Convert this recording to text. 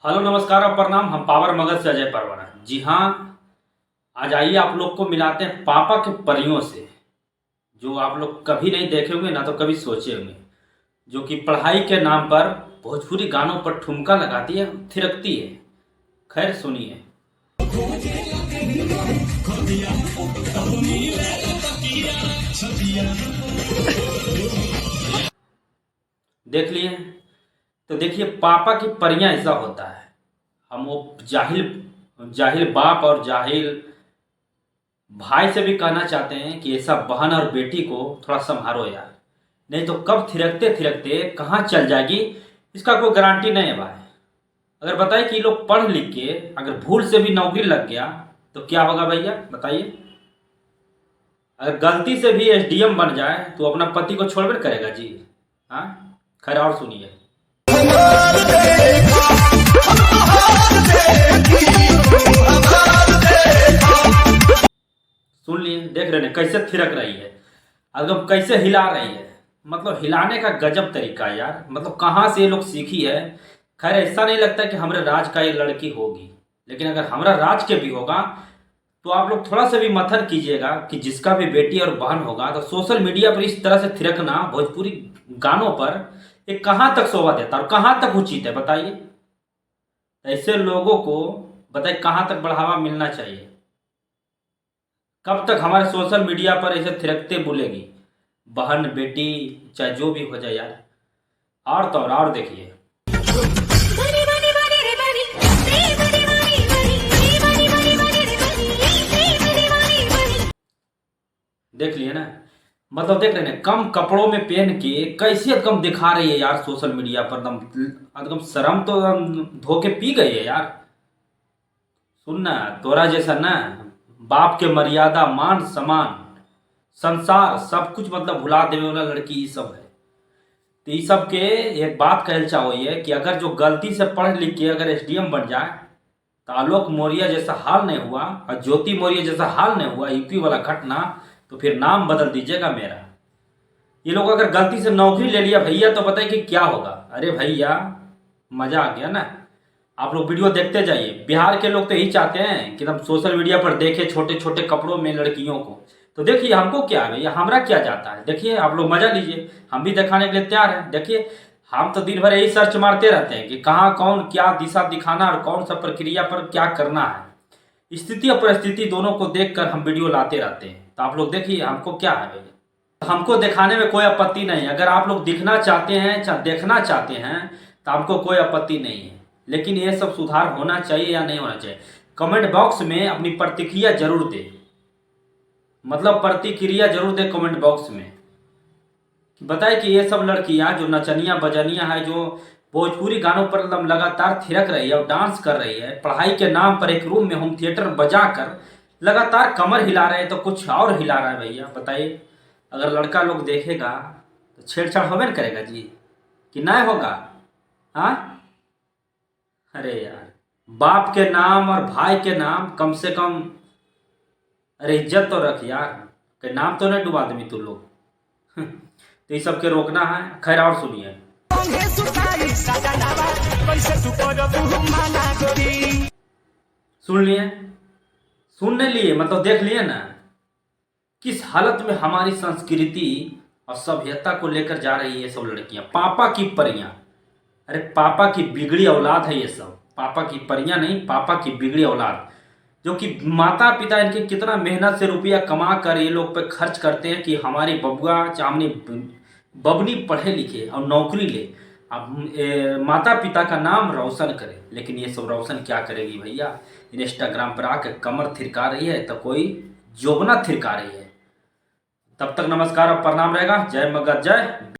Hello नमस्कार और प्रणाम। हम पावर मगध से अजय परवाना। जी हाँ, आज आइए आप लोग को मिलाते हैं पापा के परियों से, जो आप लोग कभी नहीं देखे होंगे ना तो कभी सोचे होंगे, जो कि पढ़ाई के नाम पर भोजपुरी गानों पर ठुमका लगाती है, थिरकती है। खैर सुनिए। देख लिए? तो देखिए, पापा की परियां ऐसा होता है। हम वो जाहिल जाहिल बाप और जाहिल भाई से भी कहना चाहते हैं कि ऐसा बहन और बेटी को थोड़ा संभालो यार, नहीं तो कब थिरकते थिरकते कहाँ चल जाएगी इसका कोई गारंटी नहीं है भाई। अगर बताइए कि लोग पढ़ लिख के अगर भूल से भी नौकरी लग गया तो क्या होगा भैया, बताइए। अगर गलती से भी एसडीएम बन जाए तो अपना पति को छोड़कर करेगा जी? हाँ, खैर और सुनिए। सुन लिए? देख रहे हैं कैसे थिरक रही है, एकदम कैसे हिला रही है। मतलब हिलाने का गजब तरीका है यार, मतलब कहाँ से ये लोग सीखी है। खैर ऐसा नहीं लगता कि हमारे राज का ये लड़की होगी, लेकिन अगर हमारा राज के भी होगा तो आप लोग थोड़ा सा भी मथन कीजिएगा कि जिसका भी बेटी और बहन होगा तो सोशल मीडिया पर इस तरह से थिरकना भोजपुरी गानों पर ये कहाँ तक शोभा देता है और कहाँ तक उचित है, बताइए। ऐसे लोगों को बताइए कहाँ तक बढ़ावा मिलना चाहिए। कब तक हमारे सोशल मीडिया पर ऐसे थिरकते बोलेगी बहन बेटी, चाहे जो भी हो जाए यार। और तो और देखिए, देख लिए ना। मतलब देख रहे हैं कम कपड़ों में पहन के कैसे एकदम दिखा रही है यार सोशल मीडिया पर, एकदम एकदम शर्म तो धो के पी गई है यार। सुनना, तोरा जैसा ना बाप के मर्यादा मान सम्मान संसार सब कुछ मतलब भुला देवे वाला लड़की ये सब है। तो ये सब के एक बात कहल चाहो ये कि अगर जो गलती से पढ़ लिख के अगर एसडीएम बन जाए तो आलोक मौर्य जैसा हाल नहीं हुआ और ज्योति मौर्य जैसा हाल नहीं हुआ यूपी वाला घटना, तो फिर नाम बदल दीजिएगा मेरा। ये लोग अगर गलती से नौकरी ले लिया भैया तो बताइए कि क्या होगा। अरे भैया मजा आ गया ना। आप लोग वीडियो देखते जाइए। बिहार के लोग तो यही चाहते हैं कि हम सोशल मीडिया पर देखें छोटे छोटे कपड़ों में लड़कियों को। तो देखिए हमको क्या है भैया, हमारा क्या जाता है। देखिए आप लोग मजा लीजिए, हम भी दिखाने के लिए तैयार हैं। देखिए हम तो दिन भर यही सर्च मारते रहते हैं कि कहाँ कौन क्या दिशा दिखाना और कौन सा प्रक्रिया पर क्या करना है। स्थिति और परिस्थिति दोनों को देखकर हम वीडियो लाते रहते हैं। तो आप लोग देखिए हमको क्या है भैया, हमको दिखाने में कोई आपत्ति नहीं है। अगर आप लोग दिखना चाहते हैं चाहे देखना चाहते हैं तो हमको कोई आपत्ति नहीं है, लेकिन ये सब सुधार होना चाहिए या नहीं होना चाहिए। कमेंट बॉक्स में अपनी प्रतिक्रिया जरूर दे, मतलब प्रतिक्रिया जरूर दे कमेंट बॉक्स में। बताए कि ये सब लड़कियां जो नचनिया बजनिया है, जो भोजपुरी गानों पर लगातार थिरक रही है और डांस कर रही है, पढ़ाई के नाम पर एक रूम में होम थिएटर बजाकर लगातार कमर हिला रहे हैं, तो कुछ और हिला रहा है भैया, बताइए। अगर लड़का लोग देखेगा तो छेड़छाड़ होवे न करेगा जी, कि नहीं होगा? हाँ, अरे यार बाप के नाम और भाई के नाम कम से कम अरे इज्जत तो रख यार, के नाम तो नहीं डुबा दमी तू लोग। तो ये सब के रोकना है। खैर और सुनिए। सुन लिए? सुनने लिए मतलब देख लिए ना किस हालत में हमारी संस्कृति और सभ्यता को लेकर जा रही है ये सब लड़कियां। पापा की परियां, अरे पापा की बिगड़ी औलाद है ये सब। पापा की परियां नहीं, पापा की बिगड़ी औलाद, जो कि माता पिता इनके कितना मेहनत से रुपया कमा कर ये लोग पे खर्च करते हैं कि हमारी बबुआ चामनी बबनी पढ़े लिखे और नौकरी ले, अब माता पिता का नाम रोशन करे। लेकिन ये सब रोशन क्या करेगी भैया, इंस्टाग्राम पर आके कमर थिरका रही है तो कोई जोबना थिरका रही है। तब तक नमस्कार और प्रणाम रहेगा। जय मगध जय।